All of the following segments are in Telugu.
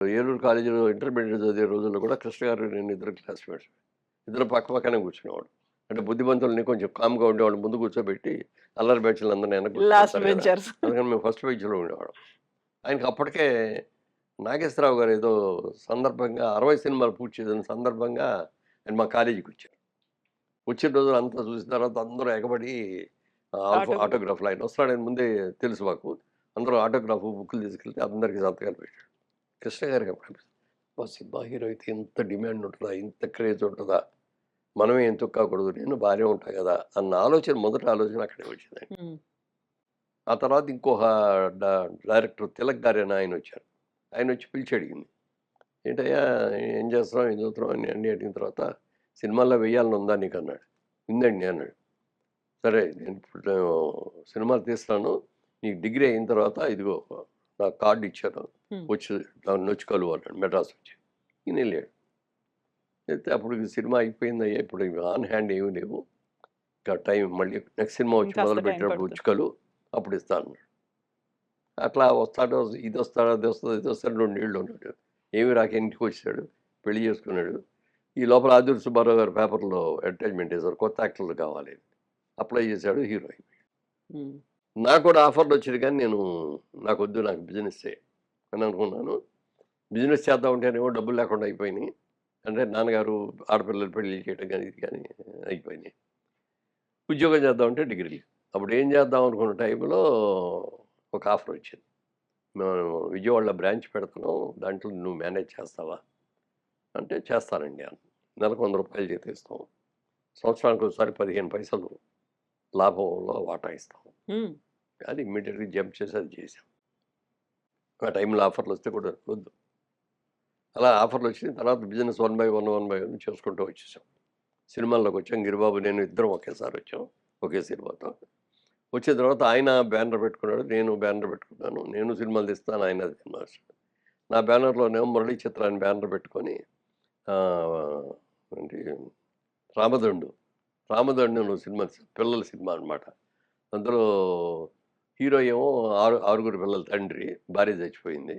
ఏలూరు కాలేజీలో ఇంటర్మీడియేట్ చదివే రోజుల్లో కూడా కృష్ణ గారు నేను ఇద్దరు క్లాస్మేట్స్. ఇద్దరు పక్క పక్కనే కూర్చునేవాడు. అంటే బుద్ధిమంతుల్ని కొంచెం కామ్‌గా ఉండేవాళ్ళు ముందు కూర్చోబెట్టి, అల్లరి బ్యాచులందరిని వెనక లాస్ట్ కూర్చోబెడతారు కదా! బెంచర్స్. అందుకని మేము ఫస్ట్ బెంచ్‌లో ఉండేవాళ్ళం. ఆయనకి అప్పటికే నాగేశ్వరరావు గారు ఏదో సందర్భంగా 60 సినిమాలు పూర్తి చేసిన సందర్భంగా ఆయన మా కాలేజీకొచ్చారు. వచ్చిన రోజున అంతా చూసిన తర్వాత అందరూ ఎగబడి ఆటోగ్రాఫ్. ఆటోగ్రాఫ్‌లు ఆయన వస్తాడని ముందే తెలుసు మాకు. అందరూ ఆటోగ్రాఫ్ బుక్కులు తీసుకెళ్తే అందరికి సంతకాలు పెట్టాడు. కృష్ణ గారికి అప్పుడు అనిపించింది. అబ్బా! సినిమా హీరో అయితే ఇంత డిమాండ్ ఉంటదా? ఇంత క్రేజ్ ఉంటదా? మనమే ఎందుకు కాకూడదు? నేను బానే ఉంటా గదా! అన్న ఆలోచన మొదటి ఆలోచన అక్కడే వచ్చిందండి. హ్మ్. ఆ తర్వాత ఇంకొక డ డైరెక్టర్ తిలక్ గారు అని ఆయనొచ్చారు. ఆయనొచ్చి పిలిచి అడిగింది. "ఏంటయ్యా ఏం చేస్తున్నావు? ఏం చదువుతున్నావు?" అని అన్నీ అడిగిన తర్వాత, "సినిమాల్లో వెయ్యాలని ఉందా నీకన్నాడు." "ఉందండి" అన్నాడు. "సరే నేను ఇప్పుడు సినిమాలు తీస్తాను. నీకు డిగ్రీ అయిన తర్వాత ఇదిగో నాకు కార్డ్ ఇచ్చాను. హ్మ్. వచ్చి నన్నొచ్చి కలువు" అన్నాడు మెడ్రాసొచ్చి. ఈయనెళ్ళాడు. అయితే అప్పుడు ఈ సినిమా అయిపోయిందయ్యా. ఇప్పుడు ఆన్ హ్యాండ్ ఏమి లేవు. ఇంకా టైం మళ్ళీ నెక్స్ట్ సినిమా వచ్చి ఇంకాస్త టైం మొదలుపెట్టినప్పుడు వచ్చి పడుతుంది. కలువు. అప్పుడు ఇస్తా అన్నాడు. అట్లా వస్తాడు, ఇదొస్తాడు, అదొస్తది, ఇదొస్తాడు 2 నెలలు ఉన్నాడు. ఏమి రాక ఇంటికొచ్చేసాడు. పెళ్లి చేసుకున్నాడు. ఈ లోపల ఆదిత్య సుబ్బారావు గారు పేపర్‌లో అడ్వర్టైజ్‌మెంట్ ఏసారు. కొత్త యాక్టర్లు కావాలి. అప్లై చేశాడు. హీరో అయిపోయాడు. హ్మ్. నాకు కూడా ఆఫర్‌లొచ్చేది కానీ నేను నాకొద్దు నాకు బిజినెస్సే అని అనుకున్నాను. బిజినెస్ చేద్దాం అంటేనేమో డబ్బులు లేకుండా అయిపోయినాయి. అంటే నాన్నగారు ఆడపిల్లలు పెళ్లిళ్ళు చేయడం గాని, ఇది గాని అయిపోయినాయి. ఉద్యోగం చేద్దామంటే డిగ్రీ లేదు. అప్పుడు ఏం చేద్దాం అనుకున్న టైంలో ఒక ఆఫర్ వచ్చింది. మేము విజయవాడలో బ్రాంచ్ పెడుతున్నాం. దాంట్లో నువ్వు మేనేజ్ చేస్తావా? అంటే చేస్తానండి అన్నా. నెలకు రూ. 100 జీతం. సంవత్సరానికి ఒకసారి 15 పైసలు లాభంలో వాటా ఇస్తాం. హ్మ్. అది ఇమ్మీడియేట్‌గా జంప్ చేసి అది చేశాం. ఆ టైంలో ఆఫర్‌లొస్తే కూడా వద్దు. అలా ఆఫర్‌లొచ్చినియి. తర్వాత business one by one, one by one చేసుకుంటూ వచ్చేసాం. సినిమాల్లోకొచ్చాం. గిరిబాబు నేను ఇద్దరం ఒకేసారి వచ్చాం. ఒకే సినిమాతో. వచ్చిన తర్వాత ఆయన బ్యానర్ పెట్టుకున్నాడు. నేను బ్యానర్ పెట్టుకున్నాను. నేను సినిమాలు తీస్తాను. ఆయన సినిమా నా బ్యానర్‌లోనేమో మురళీ చిత్ర అని బ్యానర్ పెట్టుకొని ఏంటి 'రామదండు'. 'రామదండు' సినిమా పిల్లల సినిమా అనమాట. అందులో హీరో ఏమో ఆరుగురు పిల్లల తండ్రి. భార్య చచ్చిపోయింది.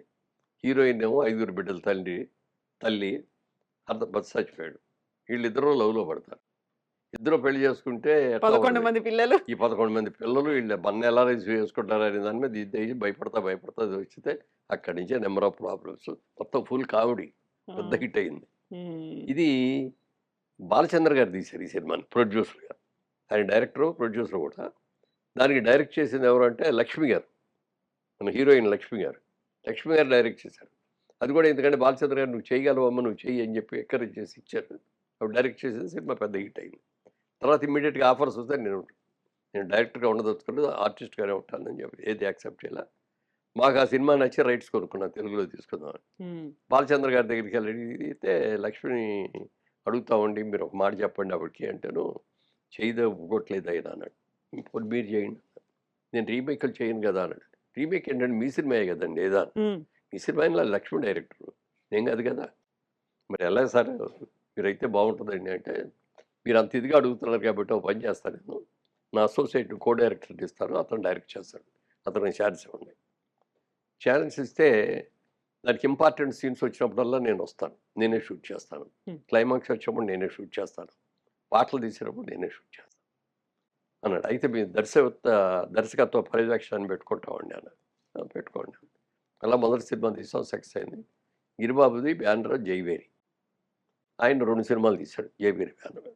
హీరోయిన్ ఏమో ఐదుగురు బిడ్డల తల్లి. భర్త చచ్చిపోయాడు. వీళ్ళిద్దరూ లవ్‌లో పడతారు. ఇద్దరు పెళ్లి చేసుకుంటే ఎట్లా 11 ఉంటది? మంది పిల్లలు. ఈ 11 మంది పిల్లలు వీళ్ళు మన ఎలా రిసీవ్ చేసుకుంటారనే దాని మీద ఇదయ్యి భయపడతా అది వచ్చితే అక్కడి నుంచే నంబర్ ఆఫ్ ప్రాబ్లమ్స్. మొత్తం ఫుల్ కామెడీ. ఆ! పెద్ద హిట్ అయింది. హ్మ్. ఇది బాలచంద్ర గారు తీశారు ఈ సినిమాని ప్రొడ్యూసర్‌గా. ఆయన డైరెక్టరు, ప్రొడ్యూసర్ కూడా. దానికి డైరెక్ట్ చేసింది ఎవరంటే లక్ష్మి గారు. మన హీరోయిన్ లక్ష్మి గారు. లక్ష్మి గారు డైరెక్ట్ చేశారు. అది కూడా ఎందుకంటే బాలచంద్ర గారు "నువ్వు చేయగలవమ్మ, నువ్వు చెయ్యి" అని చెప్పి ఎంకరేజ్ చేసి ఇచ్చారు. అప్పుడు డైరెక్ట్ చేసిన సినిమా పెద్ద హిట్ అయింది. తర్వాత ఇమ్మీడియేట్‌గా ఆఫర్స్ వస్తే నేను డైరెక్టర్‌గా ఉండదలుచుకోలేదు. ఆర్టిస్ట్‌గానే ఉంటానని చెప్పి ఏది యాక్సెప్ట్ చేయలా. మాకు ఆ సినిమా నచ్చి రైట్స్ కొనుక్కున్నాం తెలుగులో తీసుకుందామని. హ్మ్. బాలచంద్ర గారి దగ్గరికెళ్ళి అడిగితే లక్ష్మిని అడుగుతామండి మీరు ఒక మాట చెప్పండి ఆవిడకి అంటేను, "చేయదే ఒప్పుకోవట్లేదు ఆయన" అన్నాడు. "పోనీ మీరు చేయండి." "నేను రీమేక్‌లు చేయను కదా" అన్నాడు. "రీమేక్ ఏంటండి మీ సినిమాయే కదండీ" ఏదా హ్మ్. "మీ సినిమాలో లక్ష్మి డైరెక్టరు. నేను కాదు కదా!" "మరి ఎలా సార్ మీరైతే బావుంటదండి" అంటే, "మీరు అంత ఇదిగా అడుగుతున్నారు కాబట్టి ఒక పని చేస్తా నేను. నా అసోసియేట్ కో డైరెక్టర్‌కి ఇస్తాను. అతను డైరెక్ట్ చేస్తాడు. అతనికి ఛాన్స్ ఇవ్వండి." ఛాన్స్ ఇస్తే దానికి ఇంపార్టెంట్ సీన్స్ వచ్చినప్పుడల్లా నేనొస్తాను. నేనే షూట్ చేస్తాను. హ్మ్. క్లైమాక్స్ వచ్చినప్పుడు నేనే షూట్ చేస్తాను. పాటలు తీసేటప్పుడు నేనే షూట్ చేస్తాను అన్నాడు. అయితే మీ దర్శకత్వ పర్యవేక్షణ పెట్టుకుంటామండి అన్నాడు. ఆ! పెట్టుకోండి. అలా మొదటి సినిమా తీసాం సక్సెస్ అయింది. గిరిబాబుది బ్యానర్ జైవేరి. ఆయన 2 సినిమాలు తీశాడు జైవేరి బ్యానర్.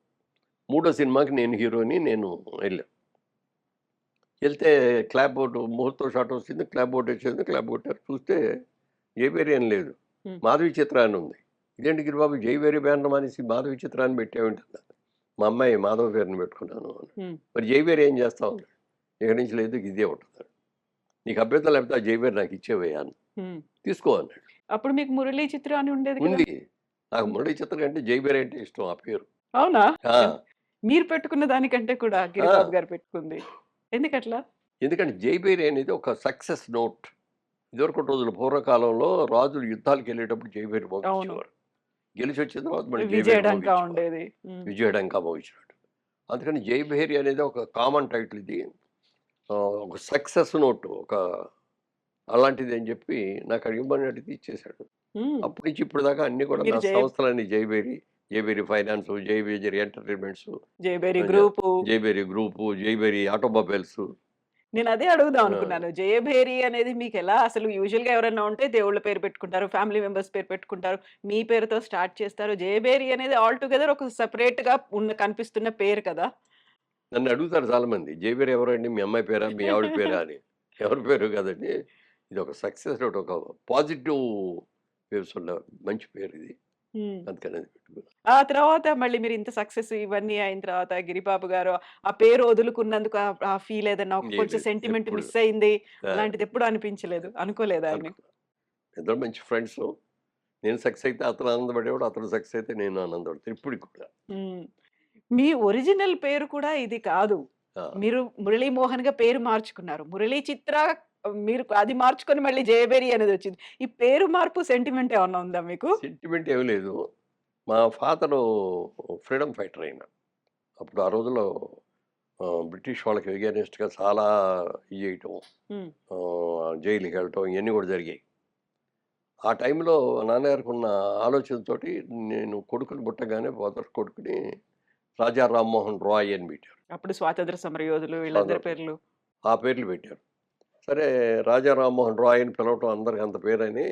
మూడో సినిమాకి నేను హీరోని నేను ఎళ్ళాం. ఎళ్తే క్లాప్ బోర్డ్ ముహూర్తం షాట్ వచ్చింది. క్లాప్ బోర్డ్ వచ్చింది. క్లాప్ కొట్టారు. చూస్తే జైవేరి అని లేదు. హ్మ్. మాధవి చిత్ర అని ఉంది. ఇదేంటి గిరిబాబు జైవేరి బ్యానర్ మానేసి మాధవి చిత్ర అని పెట్టావేంటన్నా? మా అమ్మాయి మాధవ పేరున పెట్టుకున్నాను అన్నాడు. హ్మ్. మరి జైవేరి ఏం చేస్తావు అన్నాడు. ఇక నుంచి లేదు ఇదే ఉంటది. నీకు అభ్యంతరం లేకపోతే ఆ జైవేరి నాకు ఇచ్చేవయ్యా అన్నా. హ్మ్. తీసుకో అన్నాడు. అప్పుడు మీకు 'మురళీ చిత్ర' అని ఉండేది కదా! ఉంది. నాకు హ్మ్. మురళీ చిత్ర కంటే జైవేరి అంటే ఇష్టం ఆ పేరు. అవునా? ఆ! మీరు పెట్టుకున్న దానికంటే కూడా ఆ! గిరిబాబు గారు పెట్టుకుంది. ఎందుకట్లా? ఎందుకంటే జైభేరి అనేది ఒక సక్సెస్ నోట్. ఇదివరకటి రోజుల్లో పూర్వకాలంలో రాజులు యుద్ధాలకెళ్ళేటప్పుడు జైభేరి అవును. మోగించేవారు. గెలిచొచ్చిన తర్వాత మళ్ళీ జైభేరి విజయఢంకా మోగించేవారు. ఉండేది. హ్మ్. విజయడంకా మోగించినట్టు. అందుకని జైభేరి అనేది ఒక కామన్ టైటిల్ ఇది. ఒక సక్సెస్ నోట్ అలాంటిది అని చెప్పి నాకు ఇవ్వమని అడిగితే ఇచ్చేసాడు. హ్మ్. అప్పటి నుంచి ఇప్పుడు దాకా అన్నీ కూడా మీరు నా సంస్థలన్నీ జైబేరి ఫైనాన్స్, జైబేరి ఎంటర్‌టైన్‌మెంట్స్, జయభేరి జ group. Jayabheri group, Jayabheri automobiles. నేనదే అడుగుదాం ఆ! అనుకున్నాను. జయభేరి అనేది మీకెలా అసలు యూజువల్‌గా ఎవరైనా ఉంటే దేవుళ్ళ పేరు పెట్టుకుంటారు. ఫ్యామిలీ మెంబర్స్ పేరు పెట్టుకుంటారు. మీ పేరుతో స్టార్ట్ చేస్తారు. జయభేరి అనేది ఆల్ టుగెదర్ ఒక సెపరేట్‌గా కనిపిస్తున్న పేరు కదా! నన్ను అడుగుతారు చాలామంది. జైబేరి ఎవరండి? మీ అమ్మాయి పేరా? మీ ఆవిడ పేరా అని. ఎవరి పేరు కాదండి. ఇదొక సక్సెస్ రేట్, ఒక పాజిటివ్ వేవ్స్ ఉన్న మంచి పేరిది. హ్మ్. అందుకని అది పెట్టుకున్నా. ఆ తర్వాత మళ్ళీ మీరింత సక్సెస్ ఇవన్నీ అయిన తర్వాత గిరిబాబు గారు ఆ పేరు వదులుకున్నందుకు ఆ ఫీల్ ఏదన్నా ఒక లేదు కొంచెం లేదు. సెంటిమెంట్ ఎప్పుడు మిస్ అయింది. ఆ! అలాంటిది ఎప్పుడు అనిపించలేదు. అనుకోలేదా ఆయన? అనుకున్నా. ఇద్దరం మంచి ఫ్రెండ్సు. నేను సక్సెస్ అయితే అతను ఆనందపడేవాడు. అతను సక్సెస్ అయితే నేను ఆనందపడతాను. ఇప్పటికి కూడా. హ్మ్. మీ ఒరిజినల్ పేరు కూడా ఇది కాదు. ఆ! మీరు మురళీమోహన్‌గా పేరు మార్చుకున్నారు. మురళీ చిత్ర మీరు అది మార్చుకొని మళ్ళీ జయభేరి అనేదొచ్చింది. ఈ పేరు మార్పు సెంటిమెంట్ ఏమన్నా ఉందా మీకు? సెంటిమెంట్ ఏమి లేదు. మా ఫాదరు ఫ్రీడమ్ ఫైటర్ ఆయన. అప్పుడు ఆ రోజుల్లో బ్రిటిష్ వాళ్ళకి ఎగైనెస్ట్‌గా చాలా ఇది చేయటం, హ్మ్. జైలుకెళ్ళటం ఇయన్నీ కూడా జరిగాయి. ఆ టైంలో నాన్నగారికున్న ఆలోచనతోటి నేను కొడుకుని పుట్టగానే మొదటి కొడుకుని రాజా రామ్మోహన్ రాయ్ అని పెట్టారు. అప్పుడు స్వాతంత్ర సమరయోధులు వీళ్ళందరి స్వాతంత్రం. పేర్లు. ఆ పేర్లు పెట్టారు. సరే, రాజా రామ్మోహన్ రాయ్ అని పిలవటం అందరికి అంత పేరని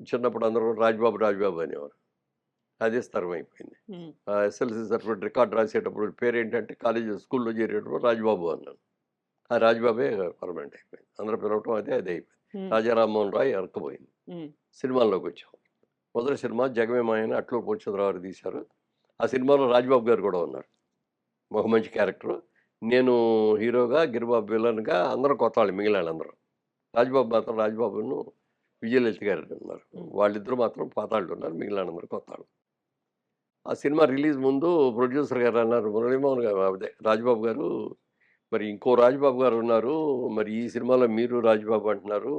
చిన్నప్పుడు అందరూ రాజ్‌బాబు, రాజ్‌బాబు అనేవారు. అదే స్థిరమైపోయింది. హ్మ్. ఎస్ఎల్‌సీ సర్టిఫికేట్ రికార్డ్ రాసేటప్పుడు పేరేంటంటే స్కూల్‌లో చేరేటప్పుడు రాజ్‌బాబు అన్నాను. ఆ రాజ్‌బాబే పర్మనెంట్ అయిపోయింది. అందరూ పిలవటం అదే అయిపోయింది. హ్మ్. రాజా రామ్మోహన్ రాయ్ ఎరక్కపోయింది. హ్మ్. సినిమాల్లోకొచ్చాం. మొదటి సినిమా 'జగమే మాయ' అని అట్లూరి పూర్ణచంద్రరావు గారు తీశారు. ఆ సినిమాలో రాజ్‌బాబు గారు కూడా ఉన్నారు. ఒక మంచి క్యారెక్టరు. నేను హీరోగా, గిరిబాబు విలన్‌గా, అందరం కొత్తాళ్ళు మిగిలినాళ్ళందరూ. రాజ్‌బాబు మాత్రం రాజ్‌బాబును, విజయలలిత గారు ఉన్నారు. హ్మ్. వాళ్ళిద్దరూ మాత్రం పాతాళుడున్నారు. మిగిలినాళ్ళందరూ కొత్తాళ్ళు. ఆ సినిమా రిలీజ్ ముందు ప్రొడ్యూసర్ గారు అన్నారు, మురళీమోహన్ గారు అదే రాజ్‌బాబు గారు, "మరి ఇంకో రాజ్‌బాబు గారున్నారు. మరి ఈ సినిమాలో మీరు రాజ్‌బాబు అంటున్నారు.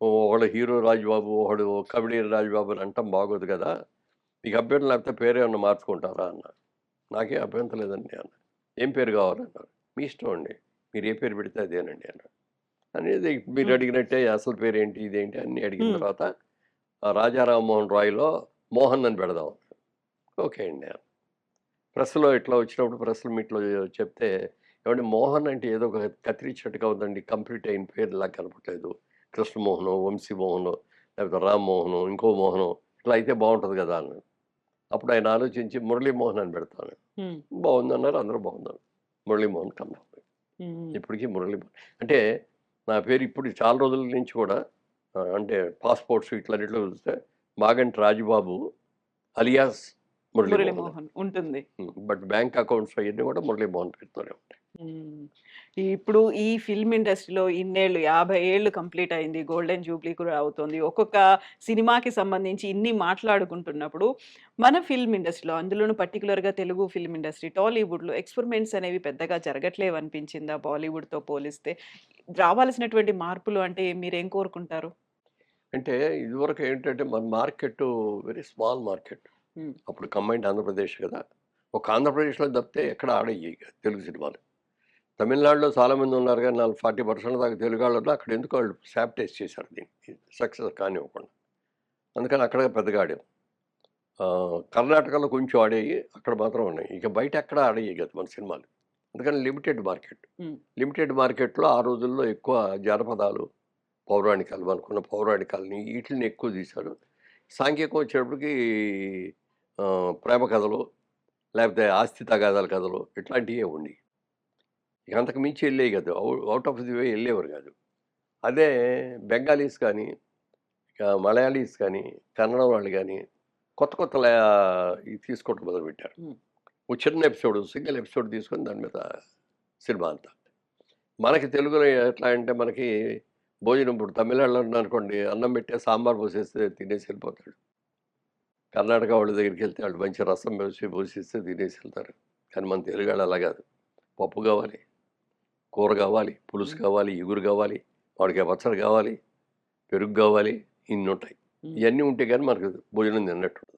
ఒకడు హీరో రాజ్‌బాబు, ఒకడు కమెడియన్ రాజ్‌బాబు అని అనటం బాగోదు కదా! మీకు అభ్యంతరం లేకపోతే పేరేమన్నా మార్చుకుంటారా?" అన్నారు. "నాకేం అభ్యంతరం లేదండి" అన్నా. "ఏం పేరు కావాలన్నారు?" "మీ ఇష్టం అండి. మీరు ఏ పేరు పెడితే అదేనండి" అన్నాడు. అనేది మీరు హ్మ్. అడిగినట్టే అసలు పేరేంటి, ఇదేంటి అన్నీ అడిగిన హ్మ్. తర్వాత రాజా రామ్మోహన్ రాయ్‌లో మోహన్ అని పెడదాం. ఓకే అండి. ప్రెస్‌లో ఇట్లా వచ్చినప్పుడు ప్రెస్ మీట్‌లో చెప్తే, "ఏవండీ మోహన్ అంటే ఏదో ఒక కత్తిరించినట్టుగా ఉందండి. కంప్లీట్ అయిన పేరులా కనపట్లేదు. కృష్ణమోహనో, వంశీమోహనో, లేకపోతే రామ్మోహనో, ఇంకో మోహనో ఇట్లా అయితే బావుంటది గదా!" అన్నాడు. అప్పుడు ఆయన ఆలోచించి మురళీమోహన్ అని పెడతాను. హ్మ్. బావుందన్నారు. అందరూ బావుందన్నారు. మురళీమోహన్ కన్ఫర్మ్. హ్మ్. ఇప్పటికి మురళీమోహన్. అంటే నా పేరు ఇప్పుడు చాలా రోజుల నుంచి కూడా అంటే పాస్‌పోర్ట్స్ ఇట్లన్నిట్లో చూస్తే మాగంటి రాజబాబు అలియాస్ మురళీమోహన్. మురళీమోహన్ ఉంటుంది. బట్ బ్యాంక్ అకౌంట్స్ అయన్నీ కూడా మురళీమోహన్ పేరుతోనే ఉంటాయి. హ్మ్. ఇప్పుడు ఈ ఫిల్మ్ ఇండస్ట్రీలో ఇన్నేళ్ళు 50 ఏళ్ళు కంప్లీట్ అయింది. గోల్డెన్ జూబ్లీ కూడా అవుతోంది. ఒక్కొక్క సినిమాకి సంబంధించి ఇన్ని మాట్లాడుకుంటున్నప్పుడు, మన ఫిల్మ్ ఇండస్ట్రీలో అందులోనూ పర్టిక్యులర్‌గా తెలుగు ఫిల్మ్ ఇండస్ట్రీ, టాలీవుడ్‌లో ఎక్స్‌పెరిమెంట్స్ అనేవి పెద్దగా జరగట్లేవనిపించిందా బాలీవుడ్‌తో పోలిస్తే? రావాల్సినటువంటి మార్పులు అంటే మీరేం కోరుకుంటారు? అంటే ఇదివరకు ఏంటంటే మన మార్కెట్టు వెరీ స్మాల్ మార్కెట్. హ్మ్. అప్పుడు కంబైన్డ్ ఆంధ్రప్రదేశ్ కదా! ఒక ఆంధ్రప్రదేశ్‌లో తప్పితే ఎక్కడ ఆడయ్యేయి కాదు తెలుగు సినిమాలు. తమిళనాడులో చాలామంది ఉన్నారు గానీ 40% దాకా తెలుగాళ్ళున్నా అక్కడ ఎందుకో వాళ్ళు సాబిటైజ్ చేశారు దీన్ని. సక్సెస్ కానివ్వకుండా. అందుకని అక్కడ పెద్దగా ఆడాం. కర్ణాటకలో కొంచెం ఆడాయి. అక్కడ మాత్రం ఉన్నాయి. ఇక బయట ఎక్కడ ఆడేయి కాదు మన సినిమాలు. అందుకని లిమిటెడ్ మార్కెట్. హ్మ్. లిమిటెడ్ మార్కెట్‌లో ఆ రోజుల్లో ఎక్కువ జానపదాలు, పౌరాణికాలు మనకున్న పౌరాణికాలని ఈటిలిని ఎక్కువ తీశారు. సాంఘికం వచ్చేటప్పటికి ప్రేమ కథలు, లేకపోతే ఆస్తి తగాదాల కథలు ఇట్లాంటియే ఉండేయి. ఇక అంతకు మించి ఎళ్ళేయి కాదు. ఔట్ ఆఫ్ ది వే ఎళ్ళేవారు కాదు. అదే బెంగాలీస్ కానీ, ఇక మలయాళీస్ కానీ, కన్నడం వాళ్ళు గానీ, కొత్త కొత్త ఇవి తీసుకోవడం మొదలుపెట్టారు. హ్మ్. ఒక చిన్న ఎపిసోడ్, సింగిల్ ఎపిసోడ్ తీసుకొని దాని మీద సినిమా అంతా. మనకి తెలుగులో ఎట్లా అంటే మనకి భోజనం ఇప్పుడు తమిళనాడులో ఉన్నారనుకోండి, అన్నం పెట్టే సాంబార్ పోసేస్తే తినేసి వెళ్ళిపోతాడు. కర్ణాటక వాళ్ళ దగ్గరికెళ్తే వాళ్ళు మంచి రసం పోసిస్తే తినేసి వెళ్తారు. కానీ మన తెలుగాళ్ళు అలా కాదు. పప్పు కావాలి, కూర కావాలి, పులుసు హ్మ్. కావాలి, ఇగురు కావాలి, మామిడికాయ పచ్చడి కావాలి, పెరుగు కావాలి, ఇన్నుంటాయి. హ్మ్. ఇయన్నీ ఉంటే గానీ మనకు భోజనం తిన్నట్టుండదు.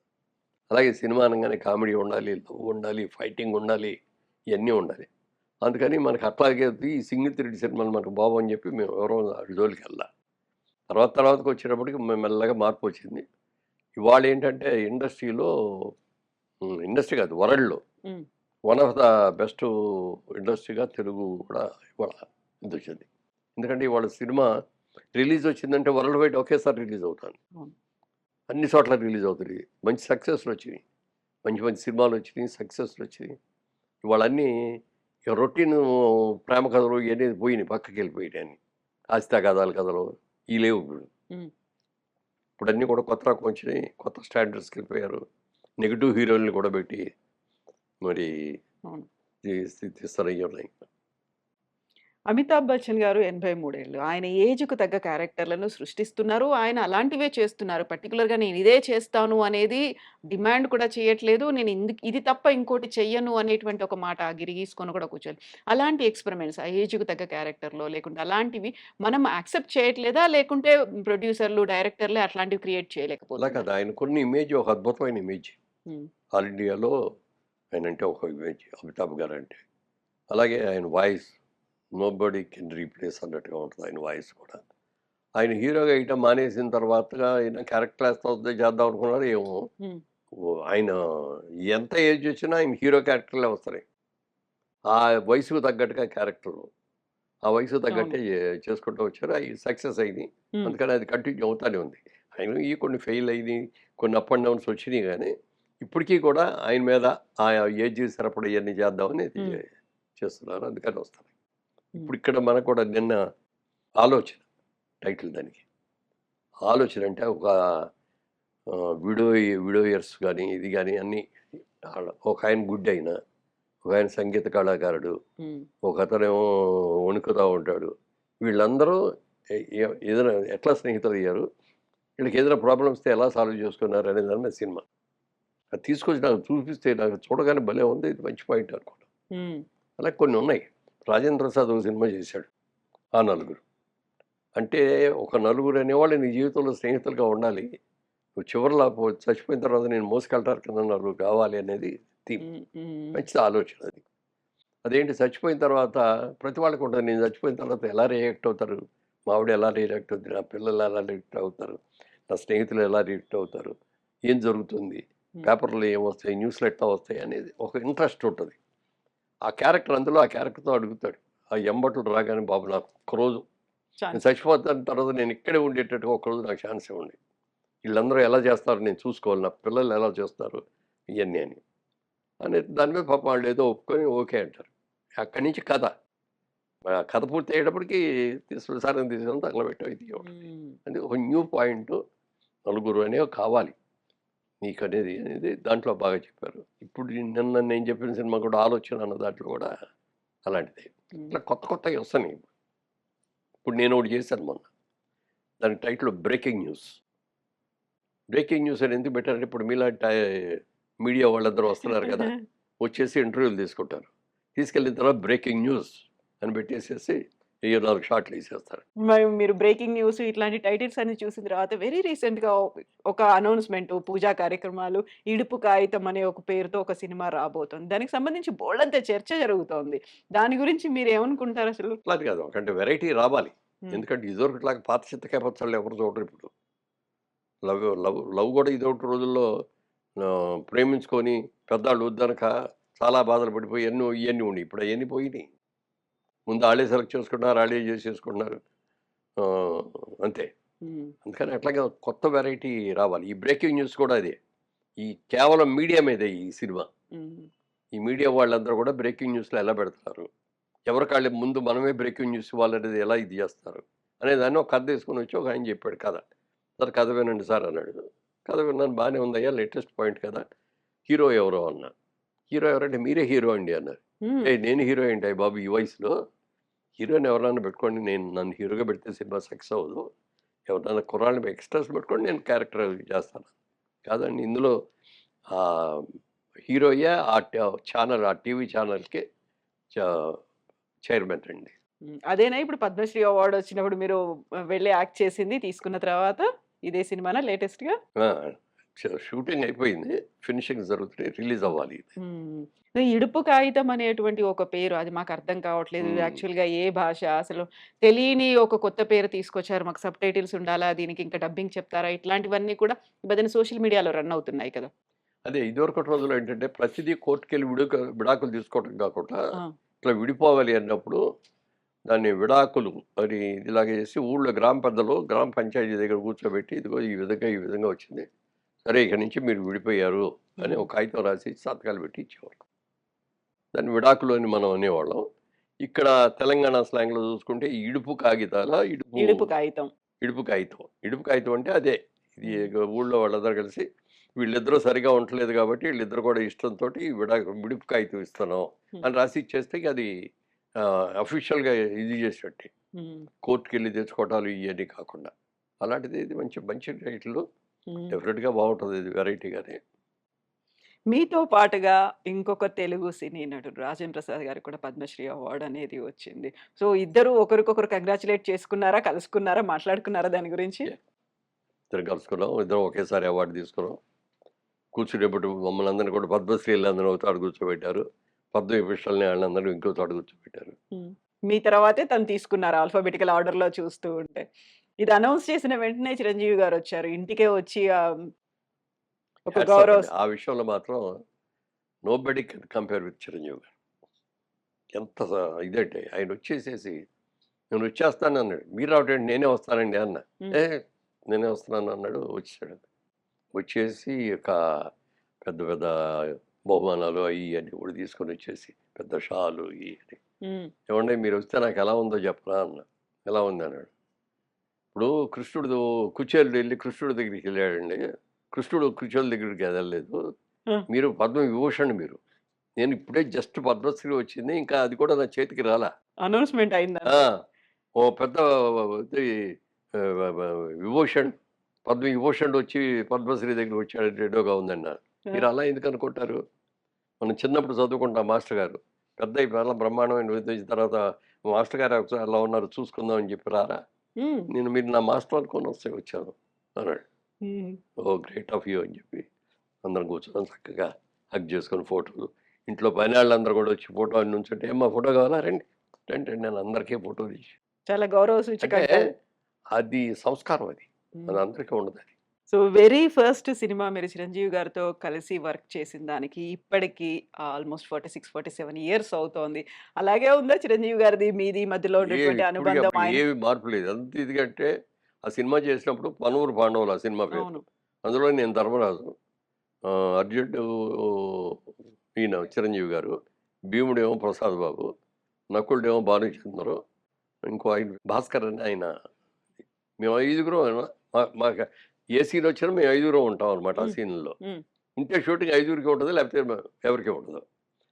అలాగే సినిమా అనంగానే కామెడీ ఉండాలి, లవ్ ఉండాలి, ఫైటింగ్ ఉండాలి, ఇయన్నీ ఉండాలి. అందుకని మనకు అట్లాగే ఈ సింగిల్ త్రెడ్ సినిమాలు మనకు బాబని చెప్పి మేము ఎవరం అటు జోలికెళ్ళా. తర్వాతకొచ్చేటప్పటికి మెల్లగా మార్పొచ్చింది. ఇవాళ ఏంటంటే ఇండస్ట్రీలో ఇండస్ట్రీ కాదు వరల్డ్‌లో hmm. One of the best ఇండస్ట్రీగా తెలుగు కూడా ఇవాళ ఇదొచ్చింది. ఎందుకంటే ఇవాళ సినిమా రిలీజ్ వచ్చిందంటే వరల్డ్ వైడ్ ఒకేసారి రిలీజ్ అవుతాను. అవును. అన్ని చోట్ల రిలీజ్ అవుతుంది. మంచి సక్సెస్‌లొచ్చినియి. మంచి మంచి సినిమాలొచ్చినియి, సక్సెస్‌లొచ్చినియి. ఇవాళన్నీ ఇక రొటీను ప్రేమ కథలు ఇయన్నీ పోయినియి, పక్కకెళ్ళిపోయినాయి అన్నీ. ఆస్తి తగాదాల కథలు ఇయి లేవు ఇప్పుడు. హ్మ్. ఇప్పుడన్నీ కూడా కొత్త రకం వచ్చినియి. కొత్త స్టాండర్డ్స్‌కెళ్ళిపోయారు. నెగెటివ్ హీరోలని కూడా పెట్టి మరి అవును. తీస్తారు ఇయున్నాయి. అమితాబ్ బచ్చన్ గారు 83 ఏళ్ళు. ఆయన ఏజ్‌కు తగ్గ క్యారెక్టర్‌లను సృష్టిస్తున్నారు. ఆయన అలాంటివే చేస్తున్నారు. పర్టిక్యులర్‌గా నేను ఇదే చేస్తాను అనేది డిమాండ్ కూడా చేయట్లేదు. నేను ఇది తప్ప ఇంకోటి చెయ్యను అనేటువంటి ఒక మాట గిరిగీసుకొని కూడా కూర్చోలేదు. అలాంటి ఎక్స్‌పెరిమెంట్స్ ఆ ఏజ్‌కు తగ్గ క్యారెక్టర్‌లో లేకుంటే అలాంటివి మనం యాక్సెప్ట్ చేయట్లేదా? లేకుంటే ప్రొడ్యూసర్‌లు, డైరెక్టర్‌లే అట్లాంటివి క్రియేట్ అలా కాదు. చేయలేకపోతున్నారా? ఆయనకున్న ఇమేజ్ ఒక అద్భుతమైన ఇమేజ్. హ్మ్. ఆల్ ఇండియాలో ఆయనంటే ఒక ఇమేజ్ అమితాబ్ గారంటే. అలాగే ఆయన వాయిస్ నోబడీ కెన్ రీప్లేస్ అన్నట్టుగా ఉంటది ఆయన వాయిస్ కూడా. ఆయన హీరోగా ఎయటం మానేసిన తర్వాతగా ఆయన క్యారెక్టర్ చేద్దాం అనుకున్నారో ఏమో! హ్మ్. ఆయన ఎంత ఏజ్ వచ్చినా ఆయన హీరో క్యారెక్టర్‌లే వస్తున్నాయి. ఆ వయసుకు తగ్గట్టుగా క్యారెక్టరు. ఆ వయసుకు అవును. తగ్గట్టే చేసుకుంటూ వచ్చారు. అయి సక్సెస్ అయినియి. హ్మ్. అందుకని అది కంటిన్యూ అవుతానే ఉంది. అయినయి కొన్ని ఫెయిల్ అయినియి. కొన్ని అప్ అండ్ డౌన్స్ వచ్చినియి గానీ, ఇప్పటికి కూడా ఆయన మీద ఆ ఏజ్ సరిపడా ఇయన్నీ చేద్దామని హ్మ్. చేస్తున్నారు. అందుకని వస్తున్నాయి. హ్మ్. ఇప్పుడు ఇక్కడ మనకు కూడా నిన్న ఆలోచన టైటిల్ దానికి. ఆలోచన అంటే ఒక విడోయర్స్ గాని, ఇది గాని అన్నీ ఒకాయన గుడ్డాయన, ఒకాయన సంగీత కళాకారుడు, హ్మ్. ఒకతనేమో వణుకుతా ఉంటాడు. వీళ్ళందరూ ఎ ఎ ఏదైనా ఎట్లా స్నేహితులయ్యారు? వీళ్ళకేదైనా ప్రాబ్లమ్ వస్తే ఎలా సాల్వ్ చేసుకున్నారు అనే దాని మీద సినిమా. అది తీసుకొచ్చి నాకు చూపిస్తే నాకు చూడగానే భలే ఉంది. ఇది మంచి పాయింట్ అనుకున్నా. హ్మ్. అలా కొన్ని ఉన్నాయి. 'రాజేంద్ర ప్రసాద్' ఒక సినిమా చేశాడు. ఆ నలుగురు. అంటే ఒక నలుగురు అనేవాళ్ళు నీ జీవితంలో స్నేహితులుగా ఉండాలి. నువ్వు చివరలో చచ్చిపోయిన తర్వాత నేను మోసుకెళ్ళటానికి కింద నలుగురు కావాలి అనేది థీమ్. హ్మ్. హ్మ్. మంచి ఆలోచన అది. అదేంటి చచ్చిపోయిన తర్వాత ప్రతి వాళ్ళకి ఉంటది. నేను చచ్చిపోయిన తర్వాత ఎలా రియాక్ట్ అవుతారు? మా ఆవిడ ఎలా రియాక్ట్ అవుద్ది? నా పిల్లలు ఎలా రియాక్ట్ అవుతారు? నా స్నేహితులు ఎలా రియాక్ట్ అవుతారు? ఏం జరుగుతుంది? హ్మ్. పేపర్‌లో ఏమొస్తాయి? న్యూస్‌లో ఎట్లా వస్తాయి? అనేది ఒక ఇంట్రెస్ట్ ఉంటది. ఆ క్యారెక్టర్ అందులో ఆ క్యారెక్టర్‌తో అడుగుతాడు. ఆ ఎంబటులు రాగానే బాబు నాకు ఒక్కరోజు నేను ఛాన్స్. చచ్చిపోతాను తర్వాత నేను ఇక్కడే ఉండేటట్టుగా ఒక్కరోజు నాకు ఛాన్స్ ఇవ్వండి. ఈళ్ళందరూ ఎలా చేస్తారో నేను చూసుకోవాలి. నా పిల్లలు ఎలా చేస్తారు? ఇయన్నీ అని. దాని మీద పాపం వాళ్ళేదో ఒప్పుకొని ఓకే అంటారు. అక్కడి నుంచి కథ. కథ పూర్తయ్యేటప్పటికి సుడిసారం తీసుకొని తగలబెట్టాం ఇది ఒకటి. హ్మ్. అంటే ఒక న్యూ పాయింట్ నలుగురు అనేవి కావాలి నీకనేది దాంట్లో బాగా చెప్పారు. ఇప్పుడు నిన్న నేను చెప్పిన సినిమా కూడా 'ఆలోచన' అన్న దాంట్లో కూడా అలాంటిదే. హ్మ్. ఇట్లా కొత్త కొత్తయి వస్తున్నాయి. ఇప్పుడు నేనొకటి చేశాను మొన్న. దాని title 'breaking news.' Breaking news అని ఎందుకు పెట్టారంటే ఇప్పుడు మీలాంటి మీడియా వాళ్ళందరూ వస్తున్నారు కదా! వచ్చేసి ఇంటర్వ్యూలు తీసుకుంటారు. తీసుకెళ్ళిన తర్వాత బ్రేకింగ్ న్యూస్ అని పెట్టేసేసి 4 షాట్లు ఎసేస్తారు. మరి మీరు బ్రేకింగ్ న్యూస్ ఇట్లాంటి టైటిల్స్ అన్ని చూసిన తర్వాత వెరీ రీసెంట్‌గా ఒక అనౌన్స్‌మెంట్ పూజా కార్యక్రమాలు 'ఇడుపు కాగితం' అనే ఒక పేరుతో ఒక సినిమా రాబోతుంది. దానికి సంబంధించి బోలెడంత చర్చ జరుగుతోంది. దాని గురించి మీరేమనుకుంటారసలు? అట్లాని కాదు. అంటే వెరైటీ రావాలి. హ్మ్. ఎందుకంటే ఇదివరకులాగా పాత చింతకాయ పచ్చళ్ళు ఎవరు చూడరు ఇప్పుడు. లవ్ లవ్ లవ్ కూడా ఇదివరకటి రోజుల్లో ప్రేమించుకొని పెద్దాళ్ళు వద్దనక చాలా బాధలు పడిపోయి ఇయన్నీ ఉండేయి. ఇప్పుడు అయన్నీ పోయినియి. ముందు ఆళ్ళే సెలెక్ట్ చేసుకుంటున్నారు. ఆళ్ళే చేసేసుకుంటున్నారు. ఆహ్, అంతే. హ్మ్. అందుకని అట్లాగే కొత్త వెరైటీ రావాలి. ఈ బ్రేకింగ్ న్యూస్ కూడా అదే. ఈ కేవలం మీడియా మీదే ఈ సినిమా. హ్మ్. ఈ మీడియా వాళ్ళందరూ కూడా బ్రేకింగ్ న్యూస్‌లో ఎలా పెడతారు? ఎవరికాళ్ళే ముందు మనమే బ్రేకింగ్ న్యూస్ ఇవ్వాలనేది ఎలా ఇది జేస్తారు? అనేదాన్ని ఒక కథ తీసుకొనొచ్చి ఒకాయన చెప్పాడు కథ. సార్ కథ వినండి సార్ అన్నాడు. కథ విన్నాను బానే ఉందయ్యా లేటెస్ట్ పాయింట్ కదా! హీరో ఎవరు అన్నా. హీరో ఎవరంటే మీరే హీరో అండి అన్నారు. హ్మ్. ఏయ్! నేను హీరో ఏంటయ్య బాబు ఈ వయసులో? హీరోని ఎవరైనా పెట్టుకోండి. నన్ను హీరోగా పెడితే సినిమా సక్సెస్ అవ్వదు. ఎవరినైనా కుర్రాళ్ళని ఎక్స్‌ట్రాస్ పెట్టుకొని నేను క్యారెక్టర్ చేస్తాను. కాదండి ఇందులో ఆహ్, హీరోయే ఛానల్ ఆ టీవీ ఛానల్‌కి చ చైర్మన్ అండి. హ్మ్. అదేనా ఇప్పుడు పద్మశ్రీ అవార్డ్ వచ్చినప్పుడు మీరు వెళ్లి యాక్ట్ చేసింది తీసుకున్న తర్వాత? ఇదే సినిమానా లేటెస్ట్‌గా? ఆ! షూటింగ్ అయిపోయింది. ఫినిషింగ్ జరుగుతుంది. రిలీజ్ అవ్వాలి ఇది. హ్మ్. ఇడుపు కాగితం అనేటువంటి ఒక పేరు అది మాకర్థం కావట్లేదు. హ్మ్. యాక్చువల్‌గా ఏ భాష? అసలు తెలియని ఒక కొత్త పేరు తీసుకొచ్చారు. మాకు సబ్‌టైటిల్స్ ఉండాలా? దీనికి ఇంకా డబ్బింగ్ చెప్తారా? ఇట్లాంటివన్నీ కూడా ఈ మధ్యన సోషల్ మీడియాలో రన్ అవుతున్నాయి కదా! అదే ఇదివరకటి రోజుల్లో ఏంటంటే ప్రతిదీ కోర్ట్‌కెళ్ళి విడాకులు తీసుకోవడం కాకుండా ఆ! ఇట్లా విడిపోవాలి అన్నప్పుడు దాన్ని విడాకులు మరి ఇలాగ చేసి ఊళ్ళో గ్రామ పెద్దలు గ్రామ పంచాయతీ దగ్గర కూర్చోబెట్టి ఇదిగో ఈ విధంగా వచ్చింది. సరే ఇక నుంచి మీరు విడిపోయారు అని హ్మ్. ఒక కాగితం రాసి సంతకాలు పెట్టి ఇచ్చేవారు. దాన్ని విడాకులు అని మనం అనేవాళ్ళం. ఇక్కడ తెలంగాణ స్లాంగ్‌లో చూసుకుంటే ఈ ఇడుపు కాగితాల ఇడుపు కాగితం. ఇడుపు కాగితం. ఇడుపు కాగితం అంటే అదే. ఇది హ్మ్. ఊళ్ళో వాళ్ళందరూ కలిసి వీళ్ళిద్దరూ సరిగ్గా ఉండట్లేదు కాబట్టి వీళ్ళిద్దరూ కూడా ఇష్టంతోటి విడుపు కాగితం ఇస్తున్నాం హ్మ్. అని రాసి ఇచ్చేస్తే ఇక అది అఫీషియల్‌గా ఇది చేసినట్టే. హ్మ్. కోర్ట్‌కెళ్ళి తెచ్చుకోవటాలు ఇయన్నీ కాకుండా. అలాంటిది ఇది మంచి మంచి టైటిలు. హ్మ్. డెఫినిట్‌గా బావుంటది ఇది వెరైటీగానే. మీతో పాటుగా ఇంకొక తెలుగు సినీ నటుడు 'రాజేంద్ర ప్రసాద్' గారికి కూడా పద్మశ్రీ అవార్డ్ అనేది వచ్చింది. సో, ఇద్దరు ఒకరికొకరు కంగ్రాచ్యులేట్ చేసుకున్నారా? కలుసుకున్నారా? మాట్లాడుకున్నారా దాని గురించి? యాహ్! ఇద్దరం కలుసుకున్నాం. ఇద్దరం ఒకేసారి అవార్డ్ తీసుకున్నాం. కూర్చునేప్పుడు మమ్మల్ని అందరిని కూడా పద్మశ్రీలందరిని ఒక చోట కూర్చోబెట్టారు. పద్మవిభూషణ్‌లని ఆళ్ళందరిని ఇంకో చోట కూర్చోబెట్టారు. హ్మ్. మీ తర్వాతే తను తీసుకున్నారు ఆల్ఫాబెటికల్ ఆర్డర్‌లో చూస్తూ ఉంటే. ఇది అనౌన్స్ చేసిన వెంటనే చిరంజీవి గారొచ్చారు. ఇంటికే వచ్చి ఒక హ్యాట్స్ ఆఫ్ గౌరవ అండి. ఆ విషయంలో మాత్రం nobody can compare with Chiranjeevi గారు. ఎంత ఇదంటే ఆయనొచ్చేసేసి నేనొచ్చేస్తానన్నాడు. మీరు రావటమేంటి నేనే వస్తానండి అన్నా. హ్మ్. ఏ నేనే వస్తున్నాను అన్నాడు. వచ్చేసాడు. వచ్చేసి ఒక పెద్ద పెద్ద బహుమానాలు అయి ఇయన్నీ కూడా తీసుకొనొచ్చేసి పెద్ద షాలు ఇయన్నీ. హ్మ్. ఏవండీ మీరొస్తే నాకెలా ఉందో చెప్పనా అన్నా. ఎలా ఉంది అన్నాడు. ఇప్పుడు కృష్ణుడు కుచేలుడు ఎళ్లి కృష్ణుడి దగ్గరికెళ్ళాడండి. కృష్ణుడు కుచేలుడి దగ్గరికి ఎళ్ళలేదు. ఆ! మీరు పద్మ విభూషణ్ మీరు. నేను ఇప్పుడే జస్ట్ పద్మశ్రీ వచ్చింది. ఇంకా అది కూడా నా చేతికి రాలా. అనౌన్స్‌మెంట్ ఆ! అయిందంతే. ఓ పెద్ద ఇది ఆహ్, వ వ విభూషణ్ పద్మ విభూషణ్ వచ్చి పద్మశ్రీ దగ్గరికొచ్చాడంటే ఏదోగా ఉందన్నారు. ఆ! మీరు అలా ఎందుకనుకుంటారు? మనం చిన్నప్పుడు చదువుకుంటాం మాస్టర్ గారు. పెద్దయి బ్రహ్మాండమైన విద్య తర్వాత మాస్టర్ గారు ఒకసారి అలా ఉన్నారు చూసుకుందాం అని చెప్పి రారా? హ్మ్. మీరు నా మాస్టర్ అనుకోని వచ్చాను అన్నాడు. హ్మ్. ఓహ్! గ్రేట్ ఆఫ్ యూ అని చెప్పి అందరం కూర్చున్నాం చక్కగా హగ్ చేసుకొని ఫోటోలు. ఇంట్లో పనాళ్ళందరూ కూడా వచ్చి ఫోటో అని నుంచుంటే, "ఏమ్మా ఫోటో కావాలా? రండి." రండి నేను అందరికీ ఫోటో తీసి చాలా గౌరవ అంటే సూచకంగా అది సంస్కారం అది. హ్మ్. అది అందరికీ ఉండదది. సో, వెరీ ఫస్ట్ సినిమా మీరు చిరంజీవి గారితో కలిసి వర్క్ చేసిన దానికి ఇప్పటికి ఆల్‌మోస్ట్ 46, 47 ఇయర్స్ అవుతోంది. అలాగే ఉందా చిరంజీవి గారిది, మీది మధ్యలో ఉన్నటువంటి ఇప్పటికి అనుబంధం అప్పటికి ఆయన ఏమి మార్పు లేదు. ఎంత ఇదిగంటే ఆ సినిమా చేసినప్పుడు 'పనూరు పాండవులు' ఆ సినిమా పేరు. అవును. అందులో నేను ధర్మరాజు. అర్జునుడు ఈయన చిరంజీవి గారు. భీముడేమో ప్రసాద్ బాబు. నకులుడేమో భానుచంద్రు. ఇంకో ఆయన భాస్కర్ అని ఆయన. మేము ఐదుగురం మాకు ఏ సీన్ వచ్చినా మేము ఐదుగురం ఉంటాం అనమాట ఆ హ్మ్. సీన్‌లో. హ్మ్. ఉంటే షూటింగ్ ఐదుగురికి ఉంటది. లేకపోతే ఎవరికీ ఉండదు.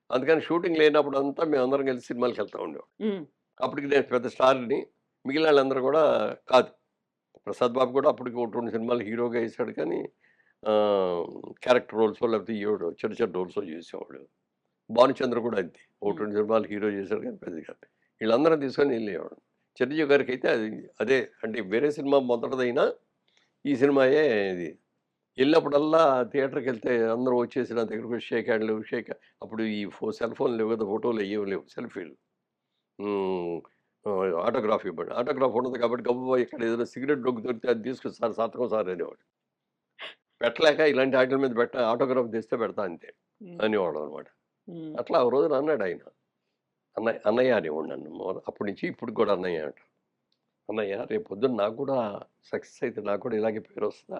అందుకని షూటింగ్ లేనప్పుడంతా మేమందరం కలిసి సినిమాలకెళ్తా ఉండేవాళ్ళం. హ్మ్. అప్పటికి నేను పెద్ద స్టార్‌ని. మిగిలినోళ్ళందరూ కూడా కాదు. ప్రసాద్ బాబు కూడా అప్పటికి ఒకటి 2 సినిమాలు హీరోగా ఏసాడు కానీ ఆహ్, క్యారెక్టర్ రోల్సో లేకపోతే ఏవో చిన్న చిన్న రోల్సో చేసేవాడు. భానుచంద్ర కూడా అంతే. ఒకటి హ్మ్. 2 సినిమాలు హీరో చేశాడు కానీ పెద్దగా. వీళ్ళందరం తీసుకొని ఎళ్ళేవాళ్ళం. చిరంజీవి గారికైతే అది అదే అంటే వేరే సినిమా మొదటిదైనా ఈ సినిమాయే ఇది. ఎళ్ళినప్పుడల్లా థియేటర్‌కెళ్తే అందరూ వచ్చేసి నా దగ్గరకొచ్చి షేక్ హ్యాండ్‌లు అప్పుడు ఈ సెల్ ఫోన్‌లు లేవు కదా! ఫోటోలు అయ్యేమి లేవు. సెల్ఫీలు. హ్మ్. ఆటోగ్రాఫ్ ఇవ్వండి. ఆటోగ్రాఫ్ ఉండదు కాబట్టి గబగబా ఇక్కడ ఏదైనా సిగరెట్ డొంకు దొరికితే అది తీసుకొని సార్ సంతకం సార్ అనేవాడు. పెట్టలేక ఇలాంటి ఆటిల మీద ఆటోగ్రాఫ్ తెస్తే పెడతా అంతే హ్మ్. అనేవాళ్ళం అనమాట. హ్మ్. అట్లా ఒక రోజున అన్నాడాయన. అన్నయ్య అనేవాడిని నన్ను. అప్పటి నుంచి ఇప్పటికి కూడా అన్నయ్య అంట. అన్నయ్య రేపు పొద్దున్న నాకు కూడా సక్సెస్ అయితే నాకు కూడా ఇలాగే పేరొస్తదా?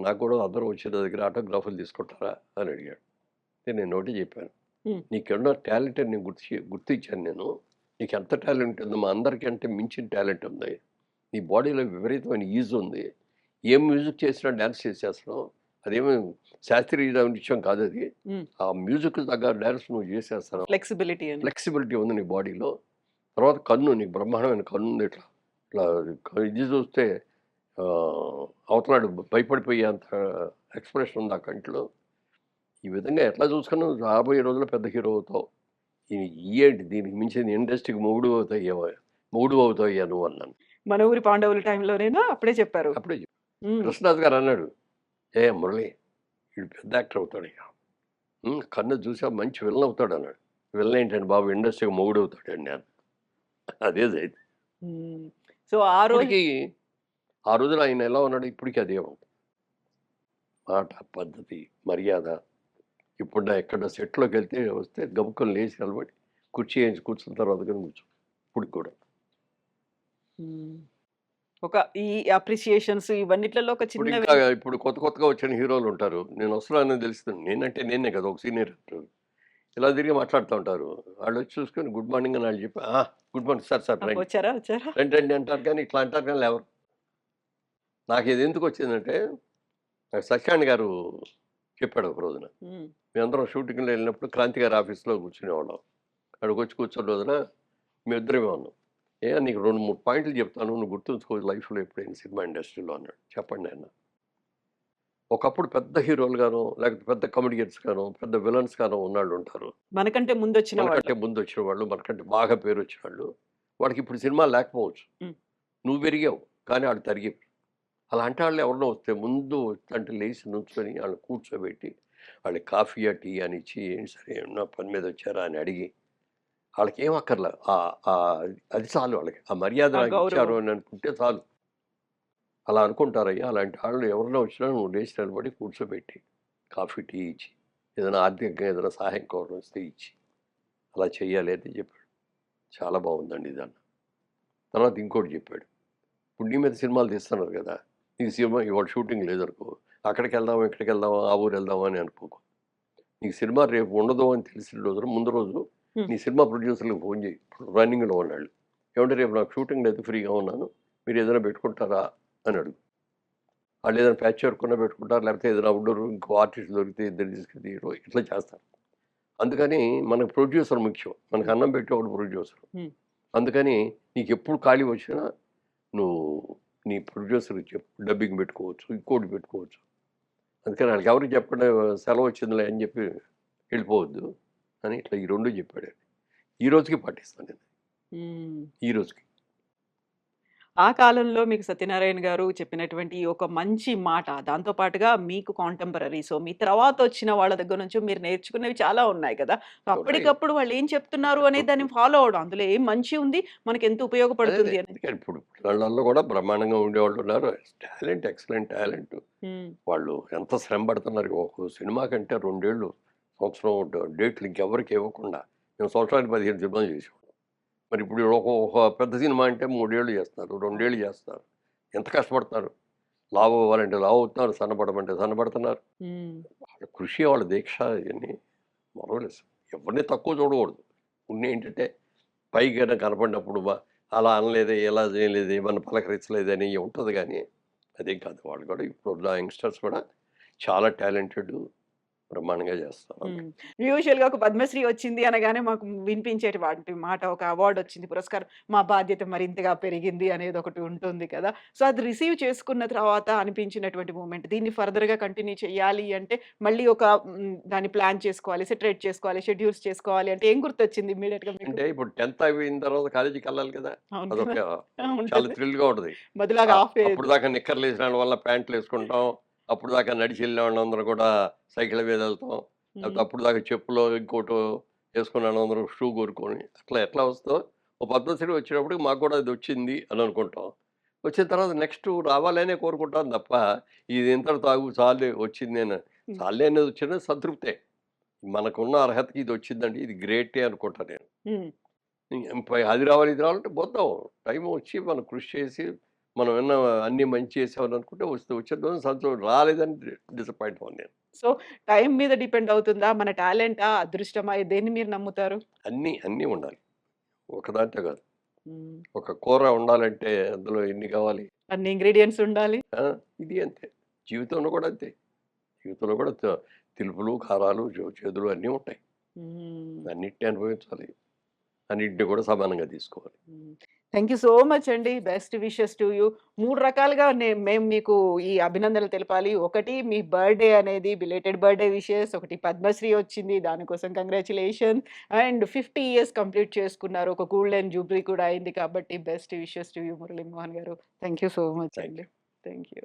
నాకు కూడా అందరూ వచ్చి నా దగ్గర ఆటోగ్రాఫ్‌లు తీసుకుంటారా? అని అడిగాడు. అయితే నేను ఒకటే చెప్పాను. హ్మ్. నీకున్న టాలెంట్ అని నేను గుర్తించాను నేను. నీకెంత టాలెంట్ ఉందో మా అందరికంటే మించిన టాలెంట్ ఉంది. నీ బాడీలో విపరీతమైన ఈజ్ ఉంది. ఏ మ్యూజిక్ చేసినా డాన్స్ చేసేస్తున్నావు. అదేమి శాస్త్రీయ నృత్యం కాదది. హ్మ్. ఆ మ్యూజిక్‌కి తగ్గ డాన్స్ నువ్వు చేసేస్తున్నావు. ఫ్లెక్సిబిలిటీ అని. ఫ్లెక్సిబిలిటీ ఉంది నీ బాడీలో. తర్వాత కన్ను నీకు బ్రహ్మాండమైన కన్నుంది ఇట్లా. ఇట్లా ఇది చూస్తే అవతలాడు భయపడిపోయేంత ఎక్స్‌ప్రెషన్ ఉంది ఆ కంట్లో. ఈ విధంగా ఎట్లా చూసుకున్నావు రాబోయే రోజుల్లో పెద్ద హీరో అవుతావు. ఇయేంటి దీనికి మించిన ఇండస్ట్రీకి మొగుడువవుతావయ్యా నువ్వు అన్నాను. 'మన ఊరి పాండవులు' టైంలోనేనా? అప్పుడే చెప్పారు. అప్పుడే చెప్పా. హ్మ్. కృష్ణరాజు గారు అన్నాడు. ఏ మురళి వీడు పెద్ద యాక్టర్ అవుతాడు ఇక. కన్ను చూసా మంచి విలన్ అవుతాడు అన్నాడు. విలన్ ఏంటండి బాబు ఇండస్ట్రీకి మొగుడు అవుతాడండి నేను. అదే జరిగింది. హ్మ్. సో, ఆ రోజు ఇప్పటికీ ఆ రోజున ఆయన ఎలా ఉన్నాడో ఇప్పటికీ అదే ఉంది. మాట, పద్ధతి, మర్యాద. ఇప్పుడు నా ఎక్కడ సెట్‌లోకి వెళ్తే వస్తే గబుక్కన లేచి నిలబడి కుర్చీ ఏయించి కూర్చున్న తర్వాత గాని కూర్చో. ఇప్పటికి కూడా. హ్మ్. ఒక ఈ అప్రిషియేషన్స్ ఇవన్నిట్లలో ఒక ఇప్పుడు చిన్న ఇంకా ఇప్పుడు కొత్త కొత్తగా వచ్చిన హీరోలు ఉంటారు. నేను వస్తున్నానని తెలుస్తుంది. నేనంటే నేనే కదా! ఒక సీనియర్ యాక్టర్. ఇలా తిరిగి మాట్లాడుతూ ఉంటారు. వాళ్ళొచ్చి చూసుకొని గుడ్ మార్నింగ్ అని ఆళ్ళు చెప్పి, గుడ్ మార్నింగ్ సార్, సార్ రండి. వచ్చారా? వచ్చారా? రండి, రండి అంటారు కానీ ఇట్లా అంటారు కానీ లేవరు. నాకిది ఎందుకొచ్చిందంటే నాకు సత్యనారాయణ గారు చెప్పాడు ఒక రోజున. హ్మ్. మేమందరం షూటింగ్‌లో వెళ్ళినప్పుడు క్రాంతి గారి ఆఫీస్‌లో కూర్చునేవాళ్ళం. అక్కడికొచ్చి కూర్చున్న రోజున మేమిద్దరమే ఉన్నాం. నీకు 2, 3 పాయింట్లు చెప్తాను. నువ్వు గుర్తుంచుకో లైఫ్‌లో ఎప్పుడైనా సినిమా ఇండస్ట్రీలో అన్నాడు. చెప్పండి అన్నా. ఒకప్పుడు పెద్ద హీరోలు గాను, లేకపోతే పెద్ద కమెడియన్స్ గాను, పెద్ద విలన్స్ గాను ఉన్నాళ్ళుంటారు. మనకంటే ముందొచ్చిన వాళ్ళు. మనకంటే ముందొచ్చిన వాళ్ళు, మనకంటే బాగా పేరొచ్చినోళ్ళు. వాడికిప్పుడు సినిమాలు లేకపోవచ్చు. హ్మ్. నువ్వు పెరిగావు. కానీ ఆళ్ళు తరిగిపోయారు. అలాంటి ఆళ్ళు ఎవరైనా వస్తే ముందు అంటే లేచి నుంచొని ఆళ్ళని కూర్చోబెట్టి, వాళ్ళకి కాఫీయా, టీయా అని ఇచ్చి, "ఏంటి సార్ ఏమన్నా పని మీద వచ్చారా?" అని అడిగి, ఆళ్ళకేం అక్కర్లా. అది చాలు వాళ్ళకి. ఆ మర్యాద ఆ నాకిచ్చారు గౌరవం. అని అనుకుంటే చాలు. అలా అనుకుంటారయ్యా. అలాంటి ఆళ్ళు ఎవరైనా వచ్చినా నువ్వు లేచి నిలబడి కూర్చోబెట్టి, కాఫీ, టీ ఇచ్చి, ఏదైనా ఆర్థికంగా ఏదైనా సహాయం కావాలొస్తే ఇచ్చి, అలా చెయ్యాలి అని చెప్పాడు. చాలా బావుందండి ఇదన్న. తర్వాత ఇంకోటి చెప్పాడు. ఇప్పుడు నీ మీద సినిమాలు తీస్తున్నారు కదా! నీకు సినిమా ఇవాళ షూటింగ్ లేదనుకో, అక్కడికెళ్దామా, ఇక్కడికెళ్దామా, ఆ ఊరెళ్దామా అని అనుకోకు. నీకు సినిమా రేపు ఉండదు అని తెలిసిన రోజున ముందు రోజు హ్మ్. నీ సినిమా ప్రొడ్యూసర్‌లకి ఫోను చెయ్యి. రన్నింగ్‌లో ఉన్నాళ్ళు. ఏవండీ రేపు నాకు షూటింగ్ లేదు ఫ్రీగా ఉన్నాను. మీరేదైనా పెట్టుకుంటారా అని అడుగు. ఆళ్ళేదైనా ప్యాచ్ వర్క్ ఉన్నా పెట్టుకుంటారు. లేకపోతే ఏదైనా అవుట్‌డోర్ ఇంకో ఆర్టిస్ట్ దొరికితే ఇద్దరిని తీసుకొని తీయడం ఇట్లా చేస్తారు. అందుకని మనకు ప్రొడ్యూసర్ ముఖ్యం. మనకు హ్మ్. అన్నం పెట్టేవాడు ప్రొడ్యూసర్. హ్మ్. అందుకని నీకెప్పుడు ఖాళీ వచ్చినా నువ్వు నీ ప్రొడ్యూసర్‌కి చెప్పు. డబ్బింగ్ పెట్టుకోవచ్చు. ఇంకోటి పెట్టుకోవచ్చు. అందుకని ఆళ్ళకెవరికీ చెప్పకుండా సెలవొచ్చిందిలే అని చెప్పి వెళ్ళిపోవద్దు అని ఇట్లా ఈ 2 చెప్పాడు. ఈ రోజుకి పాటిస్తాను నేను. హ్మ్. ఈ రోజుకి. ఆ కాలంలో మీకు సత్యనారాయణ గారు చెప్పినటువంటి ఒక మంచి మాట, దాంతో పాటుగా మీకు కాంటెంపరరీ. సో, మీ తర్వాతొచ్చిన వాళ్ళ దగ్గర నుంచి మీరు నేర్చుకున్నవి చాలా ఉన్నాయి కదా! సో, ఉన్నాయి. అప్పటికప్పుడు వాళ్ళేం చెప్తున్నారు అనే ఇప్పుడు దాన్ని ఫాలో అవ్వడం. అందులో ఏం మంచి ఉంది, మనకెంత అదే. ఉపయోగపడుతుంది అనేది. అందుకని ఇప్పుడు పిల్లల్లో కూడా బ్రహ్మాండంగా ఉండేవాళ్ళున్నారు. Talent excellent talent. హ్మ్. వాళ్ళు ఎంత శ్రమ పడుతున్నారు. ఒక సినిమా కంటే 2 ఏళ్ళు, సంవత్సరం డేట్లు ఇంకెవ్వరికీ ఇవ్వకుండా మేము సంవత్సరానికి 15 సినిమాలు చేసేవాళ్ళం. మరి ఇప్పుడు ఒక ఒక పెద్ద సినిమా అంటే 3 ఏళ్ళు చేస్తారు. 2 అవును. ఏళ్ళు చేస్తారు. ఎంత కష్టపడతారు. లావు అవ్వాలంటే లావు అవుతున్నారు. సన్నబడమంటే సన్నబడుతున్నారు. హ్మ్. వాళ్ళ కృషి, వాళ్ళ దీక్ష ఇయన్నీ మరవలేసు. ఎవరిని తక్కువ చూడకూడదు. ఉన్నయేంటంటే పైకైనా కనపడినప్పుడు అలా అనలేదే, ఇలా చేయలేదే, మనం పలకరించలేదని ఉంటది గానీ, అదేం కాదు. వాళ్ళు కూడా ఇప్పుడున్న యంగ్‌స్టర్స్ కూడా చాలా టాలెంటెడ్ బ్రహ్మాండంగా చేస్తున్నారు అందరూ. హ్మ్. యూజువల్‌గా ఒక పద్మశ్రీ వచ్చింది అనగానే మాకు వినిపించేటివాటి మాట ఒక అవార్డొచ్చింది, పురస్కారం. మా బాధ్యత మరింతగా పెరిగింది అనేదొకటి ఉంటుంది కదా! సో, అది రిసీవ్ చేసుకున్న తర్వాత అనిపించినటువంటి మూమెంట్. దీన్ని ఫర్దర్‌గా కంటిన్యూ చేయాలి అంటే మళ్ళీ ఒక దాన్ని ప్లాన్ చేసుకోవాలి, సెటరేట్ చేసుకోవాలి, షెడ్యూల్స్ చేసుకోవాలి అంటే ఏం గుర్తొచ్చింది ఇమ్మీడియేట్‌గా మీకు? అంటే ఇప్పుడు 10థ్ అయిపోయిన తర్వాత కాలేజీకెళ్ళాలి కదా! అవును అదొక కదా! ఆ! చాలా ఉంటుంది. థ్రిల్‌గా ఉంటది. మొదలాగా ఆఫ్ అయ్యేది. అప్పటిదాకా నిక్కర్లేసిన వల్ల ప్యాంట్లేసుకుంటాం. అప్పటిదాకా నడిచి వెళ్ళేవాళ్ళందరూ కూడా సైకిళ్ళ మీద వెళ్తాం. లేకపోతే హ్మ్. అప్పటిదాకా చెప్పులో ఇంకోటో ఏసుకున్నోళ్ళందరూ షూ కొనుక్కొని అట్లా ఎట్లా వస్తుందో ఓ పద్మశ్రీ వచ్చినప్పటికి మాకు కూడా అదొచ్చింది అని అనుకుంటాం. వచ్చిన తర్వాత నెక్స్ట్ రావాలనే కోరుకుంటాం తప్ప ఇది ఇంతటితో ఆగు చాలులే వచ్చింది అని. హ్మ్. చాలులే అనేది వచ్చినా సంతృప్తే. మనకున్న అర్హతకి ఇదొచ్చిందండి. ఇది గ్రేటే అనుకుంటా నేను. హ్మ్. అది రావాలి, ఇది రావాలంటే పోద్దాం. టైం వచ్చి మనం కృషి చేసి, మనం ఏమన్నా అన్నీ మంచి చేసామని అనుకుంటే వస్తే వచ్చేద్దాం సంతోషం. రాలేదని డిసప్పాయింట్ అవ్వను నేను. సో, టైం మీద డిపెండ్ అవుతుందా? మన టాలెంటా? అదృష్టమా? దేన్ని మీరు నమ్ముతారు? అన్నీ ఉండాలి. ఒకదాంతో కాదు. హ్మ్. ఒక కూర వండాలంటే అందులో ఎన్ని కావాలి? అన్ని ఇంగ్రీడియెంట్స్ ఉండాలి. ఆ! ఇది అంతే. జీవితంలో కూడా అంతే. జీవితంలో కూడా తిలుపులు, కారాలు, చేదులు అన్నీ ఉంటాయి. హ్మ్. అన్నిటిని అనుభవించాలి. అన్నిటిని కూడా సమానంగా తీసుకోవాలి. హ్మ్. థాంక్ యూ సో మచ్ అండి. Best wishes to you. 3 రకాలుగా మేము మీకు ఈ అభినందనలు తెలపాలి. ఒకటి మీ బర్త్‌డే అనేది బిలేటెడ్ బర్త్‌డే విషెస్. ఒకటి పద్మశ్రీ వచ్చింది. దానికోసం కంగ్రాచ్యులేషన్స్. అండ్ 50 ఇయర్స్ కంప్లీట్ చేసుకున్నారు. ఒక గోల్డెన్ జూబ్లీ కూడా అయింది కాబట్టి best wishes to you Muralimohan గారు. Thank you so much thank అండి. యూ. Thank you.